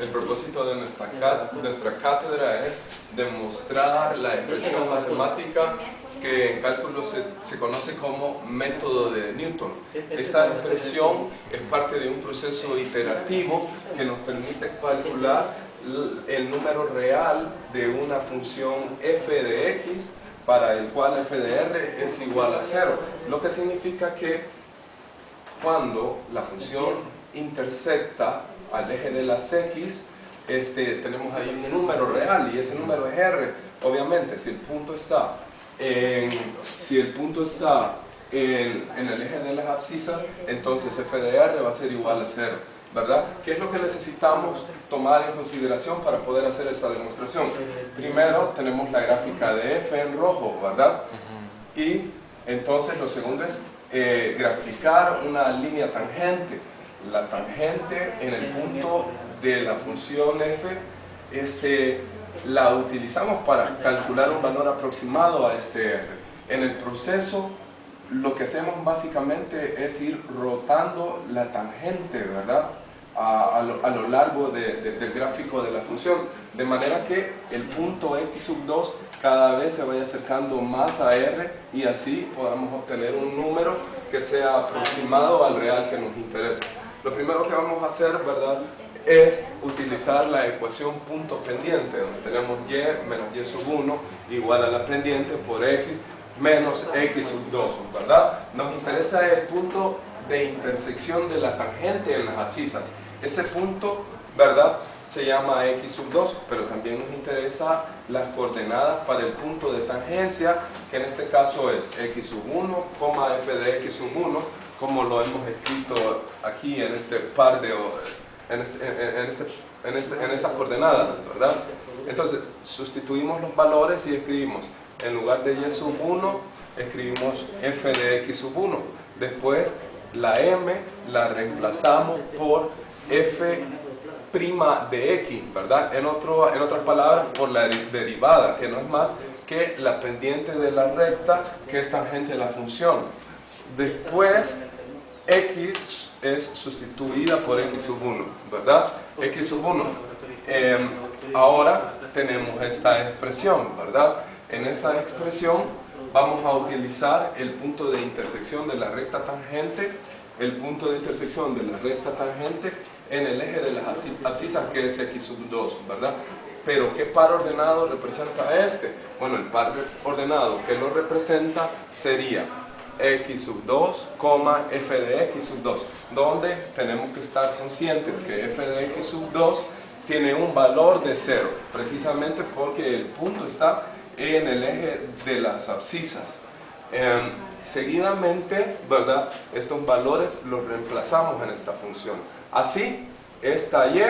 El propósito de nuestra cátedra es demostrar la expresión matemática que en cálculo se conoce como método de Newton. Esta expresión es parte de un proceso iterativo que nos permite calcular el número real de una función f de x para el cual f de r es igual a 0, lo que significa que cuando la función intersecta al eje de las x, tenemos ahí un número real y ese número es r. Obviamente, si el punto está en el eje de las abscisas, entonces f de r va a ser igual a 0, ¿verdad? ¿Qué es lo que necesitamos tomar en consideración para poder hacer esta demostración? Primero tenemos la gráfica de f en rojo, ¿verdad? Y entonces lo segundo es graficar una línea tangente. La tangente en el punto de la función f, la utilizamos para calcular un valor aproximado a este r. En el proceso, lo que hacemos básicamente es ir rotando la tangente, ¿verdad? A lo largo del gráfico de la función, de manera que el punto x sub 2 cada vez se vaya acercando más a r y así podamos obtener un número que sea aproximado al real que nos interesa. Lo primero que vamos a hacer, ¿verdad?, es utilizar la ecuación punto pendiente, donde tenemos y menos y sub 1 igual a la pendiente por x menos x sub 2, ¿verdad? Nos interesa el punto de intersección de la tangente en las abscisas. Ese punto, ¿verdad?, se llama x sub 2, pero también nos interesa las coordenadas para el punto de tangencia, que en este caso es x sub 1, f de x sub 1, como lo hemos escrito aquí en este par de... en estas coordenadas, ¿verdad? Entonces, sustituimos los valores y escribimos, en lugar de y sub 1, escribimos f de x sub 1. Después, la m la reemplazamos por f' de x, ¿verdad? En otras palabras, por la derivada, que no es más que la pendiente de la recta que es tangente a la función. Después, x es sustituida por x sub 1, ¿verdad? X sub 1. Ahora tenemos esta expresión, ¿verdad? En esa expresión vamos a utilizar el punto de intersección de la recta tangente, en el eje de las abscisas, que es x sub 2, ¿verdad? Pero ¿qué par ordenado representa este? Bueno, el par ordenado que lo representa sería x sub 2, f de x sub 2, donde tenemos que estar conscientes que f de x sub 2 tiene un valor de 0, precisamente porque el punto está en el eje de las abscisas. Seguidamente, ¿verdad?, estos valores los reemplazamos en esta función. Así, esta y,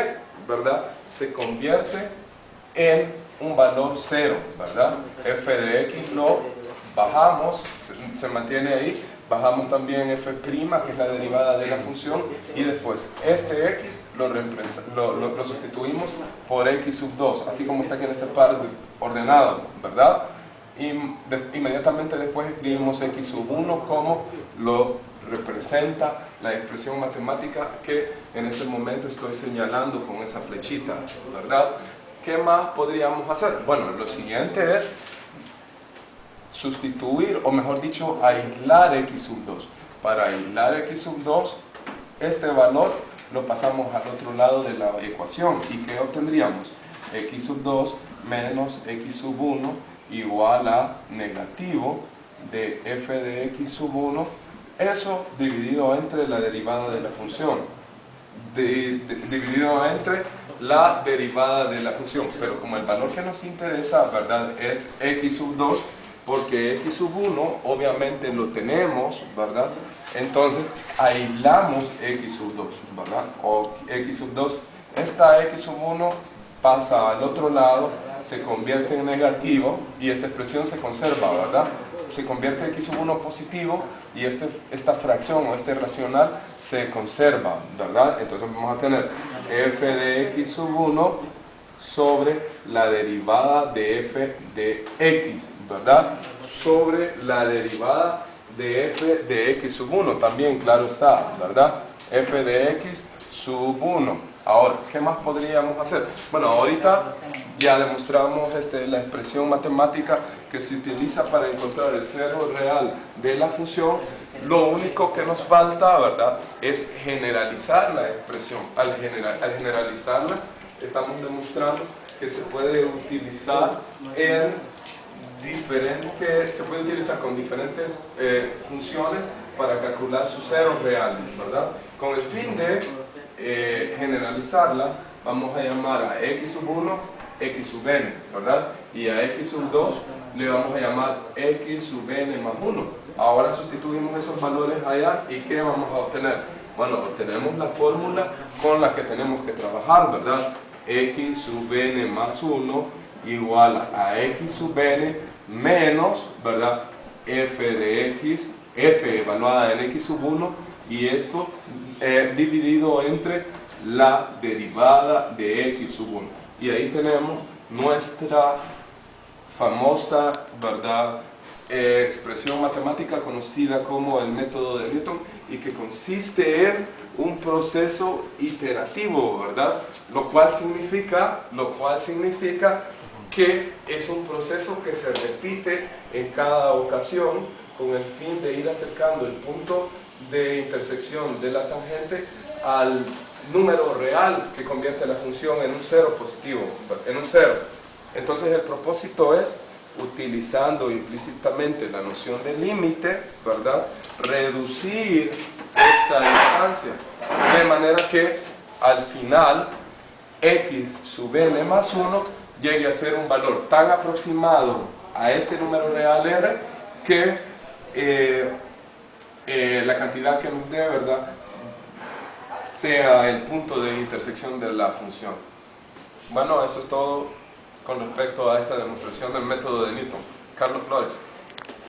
¿verdad?, se convierte en un valor 0, ¿verdad? F de x lo bajamos, se mantiene ahí, bajamos también f', que es la derivada de la función, y después este x lo sustituimos por x sub 2, así como está aquí en este par ordenado, ¿verdad? Y inmediatamente después escribimos x sub 1 como lo representa la expresión matemática que en este momento estoy señalando con esa flechita, ¿verdad? ¿Qué más podríamos hacer? Bueno, lo siguiente es sustituir, o mejor dicho, aislar x sub 2. Para aislar x sub 2, este valor lo pasamos al otro lado de la ecuación. ¿Y qué obtendríamos? X sub 2 menos x sub 1 igual a negativo de f de x sub 1, eso dividido entre la derivada de la función. Dividido entre la derivada de la función. Pero como el valor que nos interesa, ¿verdad?, es x sub 2, porque x sub 1 obviamente lo tenemos, ¿verdad? Entonces aislamos x sub 2, ¿verdad? O x sub 2, esta x sub 1 pasa al otro lado, se convierte en negativo y esta expresión se conserva, ¿verdad? Se convierte x sub 1 positivo y esta fracción o este racional se conserva, ¿verdad? Entonces vamos a tener f de x sub 1 sobre la derivada de f de x, ¿verdad? Sobre la derivada de f de x sub 1, también, claro está, ¿verdad? F de x sub 1. Ahora, ¿qué más podríamos hacer? Bueno, ahorita ya demostramos la expresión matemática que se utiliza para encontrar el cero real de la función. Lo único que nos falta, ¿verdad?, es generalizar la expresión. Al generalizarla, estamos demostrando que se puede utilizar con diferentes funciones para calcular sus ceros reales, ¿verdad? Con el fin de generalizarla, vamos a llamar a x sub 1 x sub n, ¿verdad? Y a x sub 2 le vamos a llamar x sub n más 1. Ahora sustituimos esos valores allá y ¿qué vamos a obtener? Bueno, obtenemos la fórmula con la que tenemos que trabajar, ¿verdad? X sub n más 1 igual a x sub n menos, ¿verdad?, f de x, f evaluada en x sub 1, y eso dividido entre la derivada de x sub 1. Y ahí tenemos nuestra famosa, ¿verdad?, expresión matemática conocida como el método de Newton, y que consiste en un proceso iterativo, ¿verdad? Lo cual significa que es un proceso que se repite en cada ocasión con el fin de ir acercando el punto de intersección de la tangente al número real que convierte la función en un cero positivo, en un cero. Entonces el propósito es, utilizando implícitamente la noción de límite, ¿verdad?, reducir esta distancia, de manera que al final x sub n más 1 llegue a ser un valor tan aproximado a este número real r que la cantidad que nos dé, ¿verdad?, sea el punto de intersección de la función. Bueno, eso es todo con respecto a esta demostración del método de Newton. Carlos Flores.